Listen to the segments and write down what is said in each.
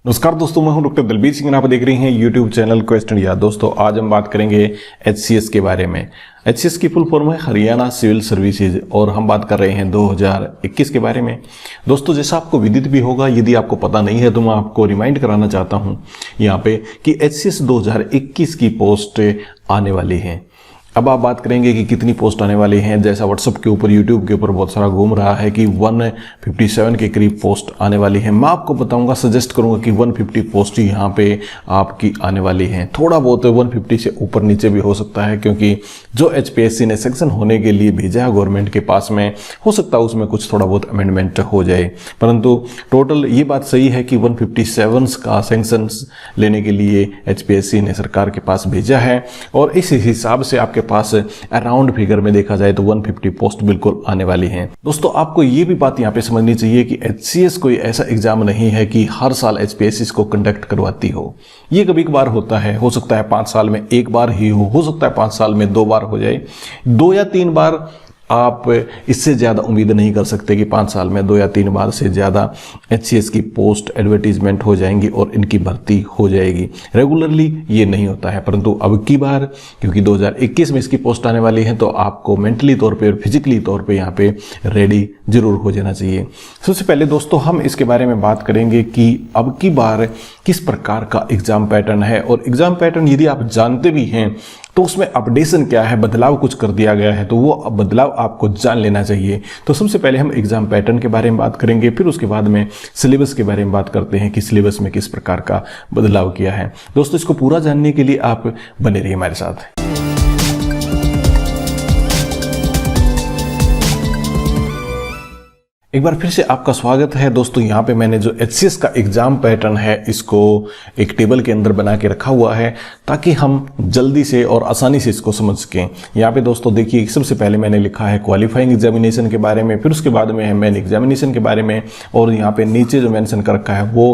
नमस्कार दोस्तों, मैं हूं डॉक्टर दलबीर सिंह। आप देख रहे हैं यूट्यूब चैनल क्वेस्ट इंडिया। दोस्तों आज हम बात करेंगे HCS के बारे में। HCS की फुल फॉर्म है हरियाणा सिविल सर्विसेज और हम बात कर रहे हैं 2021 के बारे में। दोस्तों जैसा आपको विदित भी होगा, यदि आपको पता नहीं है तो मैं आपको रिमाइंड कराना चाहता हूं यहाँ पे कि HCS 2021 की पोस्ट आने वाली है। अब आप बात करेंगे कि कितनी पोस्ट आने वाली हैं। जैसा व्हाट्सएप के ऊपर, यूट्यूब के ऊपर बहुत सारा घूम रहा है कि 157 के करीब पोस्ट आने वाली है। मैं आपको बताऊंगा, सजेस्ट करूंगा कि 150 पोस्ट ही यहाँ पे आपकी आने वाली हैं। थोड़ा बहुत 150 से ऊपर नीचे भी हो सकता है, क्योंकि जो HPSC ने सेक्शन होने के लिए भेजा है गवर्नमेंट के पास में, हो सकता है उसमें कुछ थोड़ा बहुत अमेंडमेंट हो जाए। परंतु टोटल ये बात सही है कि 157 का सेंक्शन लेने के लिए HPSC ने सरकार के पास भेजा है और इस हिसाब से आपके पास अराउंड फिगर में देखा जाए तो 150 पोस्ट बिल्कुल आने वाली हैं। दोस्तों आपको ये भी बात यहाँ पे समझनी चाहिए कि HCS कोई ऐसा एग्जाम नहीं है कि हर साल HPSC इसको कंडक्ट करवाती हो। ये कभी कभार होता है, हो सकता है 5 साल में एक बार ही हो सकता है 5 साल में 2 बार हो जाए। 2 या 3 बार आप इससे ज़्यादा उम्मीद नहीं कर सकते कि 5 साल में 2 या 3 बार से ज़्यादा HCS की पोस्ट एडवर्टीजमेंट हो जाएंगी और इनकी भर्ती हो जाएगी। रेगुलरली ये नहीं होता है, परंतु अब की बार क्योंकि 2021 में इसकी पोस्ट आने वाली है तो आपको मेंटली तौर पे और फिजिकली तौर पे यहाँ पे रेडी जरूर हो जाना चाहिए। सबसे पहले दोस्तों हम इसके बारे में बात करेंगे कि अब की बार किस प्रकार का एग्जाम पैटर्न है, और एग्जाम पैटर्न यदि आप जानते भी हैं तो उसमें अपडेशन क्या है, बदलाव कुछ कर दिया गया है तो वो बदलाव आपको जान लेना चाहिए। तो सबसे पहले हम एग्जाम पैटर्न के बारे में बात करेंगे, फिर उसके बाद में सिलेबस के बारे में बात करते हैं कि सिलेबस में किस प्रकार का बदलाव किया है। दोस्तों इसको पूरा जानने के लिए आप बने रहिए हमारे साथ। एक बार फिर से आपका स्वागत है। दोस्तों यहाँ पे मैंने जो HCS का एग्जाम पैटर्न है इसको एक टेबल के अंदर बना के रखा हुआ है ताकि हम जल्दी से और आसानी से इसको समझ सकें। यहाँ पे दोस्तों देखिए, सबसे पहले मैंने लिखा है क्वालिफाइंग एग्जामिनेशन के बारे में, फिर उसके बाद में है मेन एग्जामिनेशन के बारे में, और यहाँ पे नीचे जो मेंशन कर रखा है वो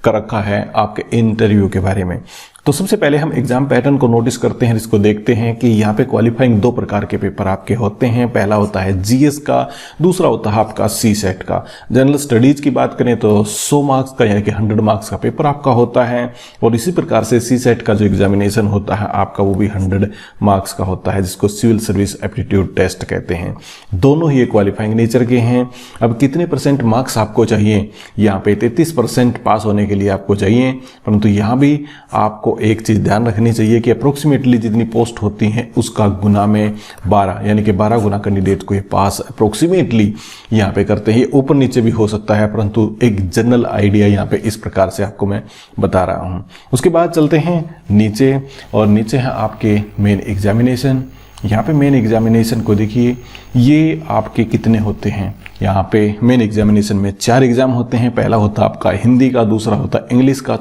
कर रखा है आपके इंटरव्यू के बारे में। तो सबसे पहले हम एग्जाम पैटर्न को नोटिस करते हैं, इसको देखते हैं कि यहाँ पे क्वालिफाइंग 2 प्रकार के पेपर आपके होते हैं। पहला होता है GS का, दूसरा होता है आपका CSET का। जनरल स्टडीज की बात करें तो 100 मार्क्स का यानी कि 100 मार्क्स का पेपर आपका होता है, और इसी प्रकार से CSET का जो एग्जामिनेशन होता है आपका वो भी 100 मार्क्स का होता है, जिसको सिविल सर्विस एप्टीट्यूड टेस्ट कहते हैं। दोनों ही क्वालिफाइंग नेचर के हैं। अब कितने % मार्क्स आपको चाहिए, यहाँ पे 33% पास होने के लिए आपको चाहिए, परंतु यहाँ भी आपको एक चीज ध्यान रखनी चाहिए कि अप्रोक्सीमेटली जितनी पोस्ट होती हैं उसका गुना में 12 यानी कि 12 गुना कैंडिडेट को ये पास अप्रोक्सीमेटली यहाँ पे करते हैं। ये ऊपर नीचे भी हो सकता है, परंतु एक जनरल आइडिया यहाँ पे इस प्रकार से आपको मैं बता रहा हूँ। उसके बाद चलते हैं नीचे, और नीचे है आपके मेन एग्जामिनेशन। यहाँ पे मेन एग्जामिनेशन को देखिए, ये आपके कितने होते हैं। यहाँ पे मेन एग्जामिनेशन में 4 एग्जाम होते हैं। पहला होता है आपका हिंदी का, दूसरा होता है इंग्लिश का,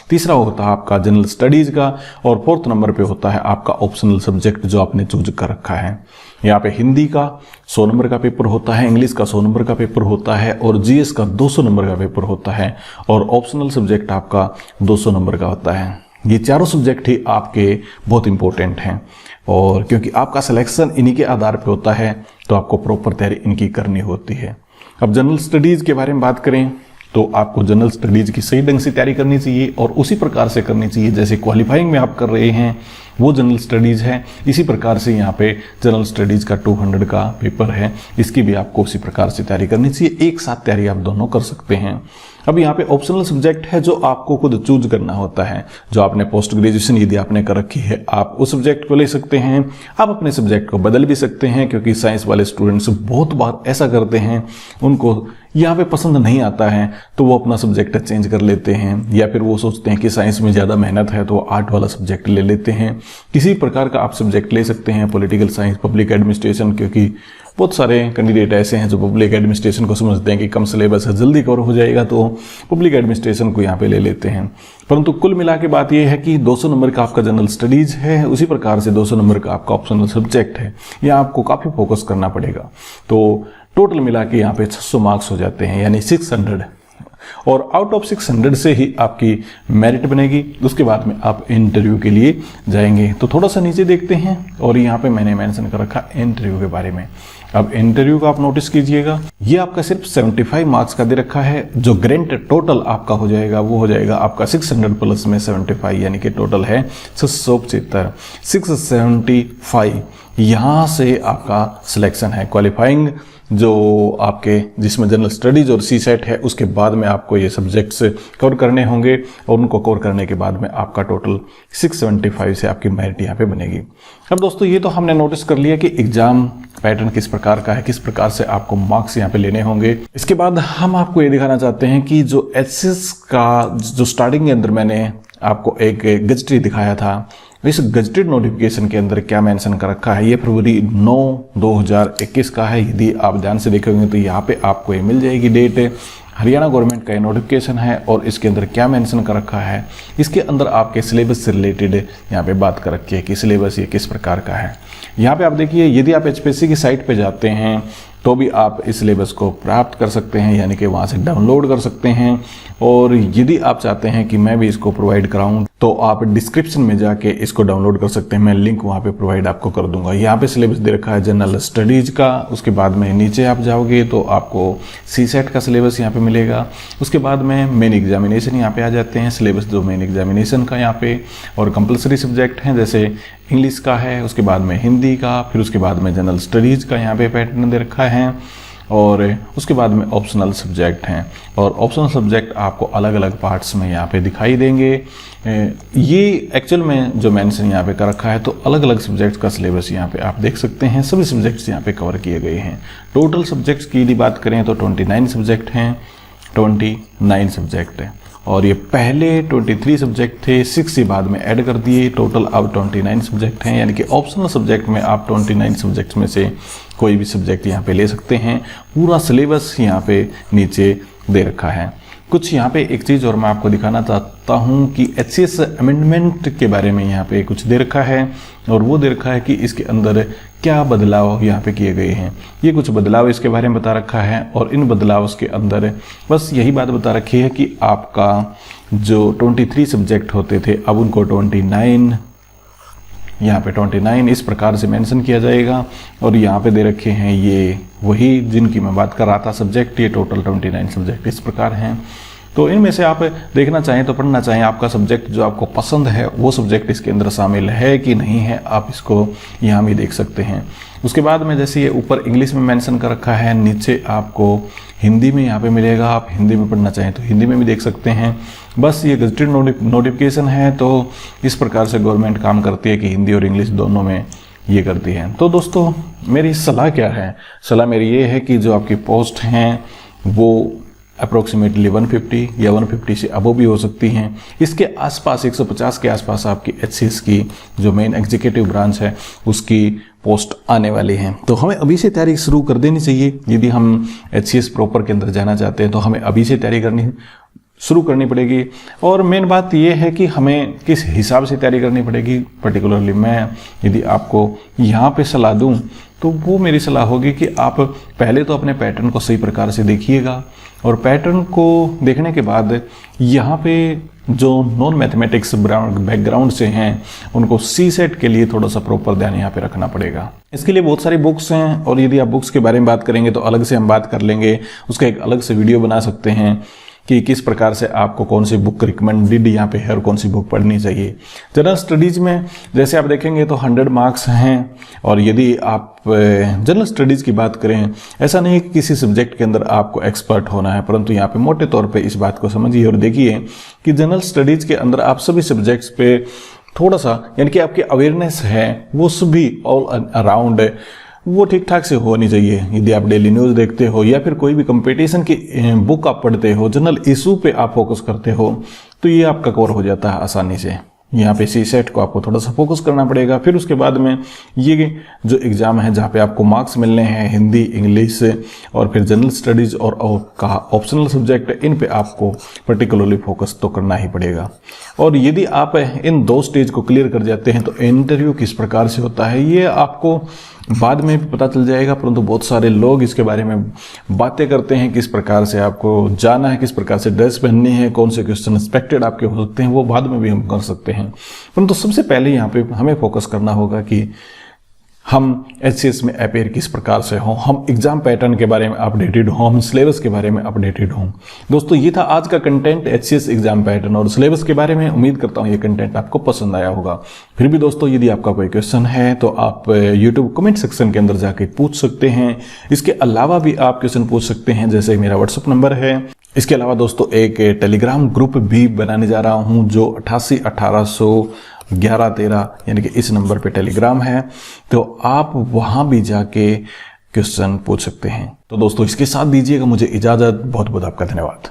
तीसरा होता है आपका जनरल स्टडीज का, और 4th नंबर पे होता है आपका ऑप्शनल सब्जेक्ट जो आपने चूज कर रखा है। यहाँ पे हिंदी का 100 नंबर का पेपर होता है, इंग्लिश का 100 नंबर का पेपर होता है, और GS का 200 नंबर का पेपर होता है, और ऑप्शनल सब्जेक्ट आपका 200 नंबर का होता है। ये चारों सब्जेक्ट ही आपके बहुत इंपॉर्टेंट हैं, और क्योंकि आपका सिलेक्शन इन्हीं के आधार पे होता है तो आपको प्रॉपर तैयारी इनकी करनी होती है। अब जनरल स्टडीज़ के बारे में बात करें तो आपको जनरल स्टडीज़ की सही ढंग से तैयारी करनी चाहिए, और उसी प्रकार से करनी चाहिए जैसे क्वालिफाइंग में आप कर रहे हैं वो जनरल स्टडीज़ है। इसी प्रकार से यहाँ पे जनरल स्टडीज़ का 200 का पेपर है, इसकी भी आपको उसी प्रकार से तैयारी करनी चाहिए। एक साथ तैयारी आप दोनों कर सकते हैं। अब यहाँ पे ऑप्शनल सब्जेक्ट है जो आपको खुद चूज करना होता है। जो आपने पोस्ट ग्रेजुएशन यदि आपने कर रखी है आप उस सब्जेक्ट को ले सकते हैं, आप अपने सब्जेक्ट को बदल भी सकते हैं, क्योंकि साइंस वाले स्टूडेंट्स बहुत बार ऐसा करते हैं, उनको यहाँ पे पसंद नहीं आता है तो वो अपना सब्जेक्ट चेंज कर लेते हैं, या फिर वो सोचते हैं कि साइंस में ज़्यादा मेहनत है तो वो आर्ट वाला सब्जेक्ट ले लेते हैं। किसी प्रकार का आप सब्जेक्ट ले सकते हैं, पॉलिटिकल साइंस, पब्लिक एडमिनिस्ट्रेशन, क्योंकि बहुत सारे कैंडिडेट ऐसे हैं जो पब्लिक एडमिनिस्ट्रेशन को समझते हैं कि कम सिलेबस है, जल्दी कवर हो जाएगा, तो पब्लिक एडमिनिस्ट्रेशन को यहाँ पे ले लेते हैं। परंतु कुल मिला के बात यह है कि 200 नंबर का आपका जनरल स्टडीज है, उसी प्रकार से 200 नंबर का आपका ऑप्शनल सब्जेक्ट है। यहाँ आपको काफ़ी फोकस करना पड़ेगा। तो टोटल मिला के यहाँ पे 600 मार्क्स हो जाते हैं, यानी 600, और आउट ऑफ 600 से ही आपकी मेरिट बनेगी। उसके बाद में आप इंटरव्यू के लिए जाएंगे। तो थोड़ा सा नीचे देखते हैं, और यहाँ पे मैंने मेंशन कर रखा इंटरव्यू के बारे में। अब इंटरव्यू का आप नोटिस कीजिएगा, ये आपका सिर्फ 75 मार्क्स का दे रखा है। जो ग्रेड टोटल आपका हो जाएगा वो हो जाएगा आपका 600 प्लस में 75, यानी कि टोटल है 675, 675। यहाँ से आपका सिलेक्शन है क्वालिफाइंग, जो आपके जिसमें जनरल स्टडीज और सी सेट है, उसके बाद में आपको ये सब्जेक्ट्स कवर करने होंगे और उनको कवर करने के बाद में आपका टोटल 675 से आपकी मेरिट यहाँ पे बनेगी। अब दोस्तों ये तो हमने नोटिस कर लिया कि एग्जाम पैटर्न किस प्रकार का है, किस प्रकार से आपको मार्क्स यहाँ पे लेने होंगे। इसके बाद हम आपको ये दिखाना चाहते हैं कि जो एचसीएस का जो स्टार्टिंग के अंदर मैंने आपको एक गजटेड दिखाया था, इस गजटेड नोटिफिकेशन के अंदर क्या मेंशन कर रखा है, ये फरवरी 9, 2021 का है। यदि आप ध्यान से देखेंगे तो यहाँ पे आपको ये मिल जाएगी डेट। हरियाणा गवर्नमेंट का ये नोटिफिकेशन है और इसके अंदर क्या मेंशन कर रखा है, इसके अंदर आपके सिलेबस से रिलेटेड यहाँ पे बात कर रखी है कि सिलेबस ये किस प्रकार का है। यहाँ पे आप देखिए, यदि आप एचपीएससी की साइट पे जाते हैं तो भी आप इस सिलेबस को प्राप्त कर सकते हैं, यानी कि वहाँ से डाउनलोड कर सकते हैं। और यदि आप चाहते हैं कि मैं भी इसको प्रोवाइड कराऊं तो आप डिस्क्रिप्शन में जाके इसको डाउनलोड कर सकते हैं, मैं लिंक वहाँ पे प्रोवाइड आपको कर दूंगा। यहाँ पे सिलेबस दे रखा है जनरल स्टडीज का, उसके बाद में नीचे आप जाओगे तो आपको सी सेट का सिलेबस यहाँ पे मिलेगा। उसके बाद में मेन एग्जामिनेशन यहाँ पे आ जाते हैं, सिलेबस जो मेन एग्जामिनेशन का यहाँ पे, और कंपलसरी सब्जेक्ट हैं जैसे इंग्लिश का है, उसके बाद में हिंदी का, फिर उसके बाद में जनरल स्टडीज का यहाँ पे पैटर्न दे रखा है, और उसके बाद में ऑप्शनल सब्जेक्ट हैं। और ऑप्शनल सब्जेक्ट आपको अलग अलग पार्ट्स में यहाँ पे दिखाई देंगे। ये एक्चुअल में जो मेंशन यहाँ पे कर रखा है, तो अलग अलग सब्जेक्ट्स का सिलेबस यहाँ पे आप देख सकते हैं, सभी सब्जेक्ट्स यहाँ पे कवर किए गए हैं। टोटल सब्जेक्ट्स की यदि बात करें तो 29 सब्जेक्ट हैं, 29 सब्जेक्ट हैं, और ये पहले 23 सब्जेक्ट थे, 6 बाद में ऐड कर दिए, टोटल अब 29 सब्जेक्ट हैं। यानी कि ऑप्शनल सब्जेक्ट में आप 29 सब्जेक्ट्स में से कोई भी सब्जेक्ट यहाँ पे ले सकते हैं। पूरा सिलेबस यहाँ पे नीचे दे रखा है। कुछ यहाँ पे एक चीज़ और मैं आपको दिखाना चाहता हूँ कि एचसीएस अमेंडमेंट के बारे में यहाँ पे कुछ दे रखा है, और वो दे रखा है कि इसके अंदर क्या बदलाव यहाँ पे किए गए हैं। ये कुछ बदलाव इसके बारे में बता रखा है, और इन बदलाव के अंदर बस यही बात बता रखी है कि आपका जो 23 सब्जेक्ट होते थे अब उनको 29, यहाँ पे 29 इस प्रकार से मेंशन किया जाएगा। और यहाँ पे दे रखे हैं ये वही जिनकी मैं बात कर रहा था सब्जेक्ट, ये टोटल 29 सब्जेक्ट इस प्रकार हैं। तो इनमें से आप देखना चाहें तो पढ़ना चाहें, आपका सब्जेक्ट जो आपको पसंद है वो सब्जेक्ट इसके अंदर शामिल है कि नहीं है, आप इसको यहाँ भी देख सकते हैं। उसके बाद में जैसे ये ऊपर इंग्लिश में मेंशन कर रखा है, नीचे आपको हिंदी में यहाँ पे मिलेगा, आप हिंदी में पढ़ना चाहें तो हिंदी में भी देख सकते हैं। बस ये गजटेड नोटिफिकेशन है, तो इस प्रकार से गवर्नमेंट काम करती है कि हिंदी और इंग्लिश दोनों में ये करती है। तो दोस्तों मेरी सलाह क्या है, सलाह मेरी ये है कि जो आपकी पोस्ट हैं वो अप्रोक्सीमेटली 150 या 150 से अबव भी हो सकती हैं। इसके आसपास 150 के आसपास आपकी एचसीएस की जो मेन एग्जीक्यूटिव ब्रांच है उसकी पोस्ट आने वाली हैं। तो हमें अभी से तैयारी शुरू कर देनी चाहिए। यदि हम एचसीएस प्रॉपर के अंदर जाना चाहते हैं तो हमें अभी से तैयारी शुरू करनी पड़ेगी। और मेन बात यह है कि हमें किस हिसाब से तैयारी करनी पड़ेगी, पर्टिकुलरली मैं यदि आपको यहाँ पे सलाह दूँ तो वो मेरी सलाह होगी कि आप पहले तो अपने पैटर्न को सही प्रकार से देखिएगा, और पैटर्न को देखने के बाद यहाँ पे जो नॉन मैथमेटिक्स बैकग्राउंड से हैं उनको सी सेट के लिए थोड़ा सा प्रॉपर ध्यान यहाँ पे रखना पड़ेगा। इसके लिए बहुत सारी बुक्स हैं, और यदि आप बुक्स के बारे में बात करेंगे तो अलग से हम बात कर लेंगे, उसका एक अलग से वीडियो बना सकते हैं कि किस प्रकार से आपको कौन सी बुक रिकमेंडेड यहाँ पे है और कौन सी बुक पढ़नी चाहिए। जनरल स्टडीज़ में जैसे आप देखेंगे तो 100 मार्क्स हैं, और यदि आप जनरल स्टडीज़ की बात करें, ऐसा नहीं है कि किसी सब्जेक्ट के अंदर आपको एक्सपर्ट होना है, परंतु यहाँ पे मोटे तौर पे इस बात को समझिए और देखिए कि जनरल स्टडीज़ के अंदर आप सभी सब्जेक्ट्स पे थोड़ा सा, यानी कि आपकी अवेयरनेस है वो सभी ऑल अराउंड वो ठीक ठाक से होनी चाहिए। यदि आप डेली न्यूज़ देखते हो या फिर कोई भी कंपटीशन की बुक आप पढ़ते हो, जनरल इशू पे आप फोकस करते हो, तो ये आपका कवर हो जाता है आसानी से। यहाँ पे सी सेट को आपको थोड़ा सा फोकस करना पड़ेगा। फिर उसके बाद में ये जो एग्ज़ाम है जहाँ पे आपको मार्क्स मिलने हैं हिंदी, इंग्लिश और फिर जनरल स्टडीज़ और कहा ऑप्शनल सब्जेक्ट, इन पे आपको पर्टिकुलरली फोकस तो करना ही पड़ेगा। और यदि आप इन 2 स्टेज को क्लियर कर जाते हैं तो इंटरव्यू किस प्रकार से होता है ये आपको बाद में भी पता चल जाएगा, परंतु बहुत सारे लोग इसके बारे में बातें करते हैं किस प्रकार से आपको जाना है, किस प्रकार से ड्रेस पहननी है, कौन से क्वेश्चन एक्सपेक्टेड आपके हो सकते हैं, वो बाद में भी हम कर सकते हैं। परंतु सबसे पहले यहाँ पे हमें फोकस करना होगा कि हम एचसीएस में अपेयर किस प्रकार से हों, हम एग्जाम पैटर्न के बारे में अपडेटेड हों, हम सिलेबस के बारे में अपडेटेड हों। दोस्तों ये था आज का कंटेंट एचसीएस एग्जाम पैटर्न और सिलेबस के बारे में। उम्मीद करता हूँ ये कंटेंट आपको पसंद आया होगा। फिर भी दोस्तों यदि आपका कोई क्वेश्चन है तो आप यूट्यूब कमेंट सेक्शन के अंदर जाके पूछ सकते हैं। इसके अलावा भी आप क्वेश्चन पूछ सकते हैं, जैसे मेरा व्हाट्सअप नंबर है। इसके अलावा दोस्तों एक टेलीग्राम ग्रुप भी बनाने जा रहा हूं जो 88 1800 11 13 यानी कि इस नंबर पे टेलीग्राम है, तो आप वहां भी जाके क्वेश्चन पूछ सकते हैं। तो दोस्तों इसके साथ दीजिएगा मुझे इजाजत। बहुत बहुत आपका धन्यवाद।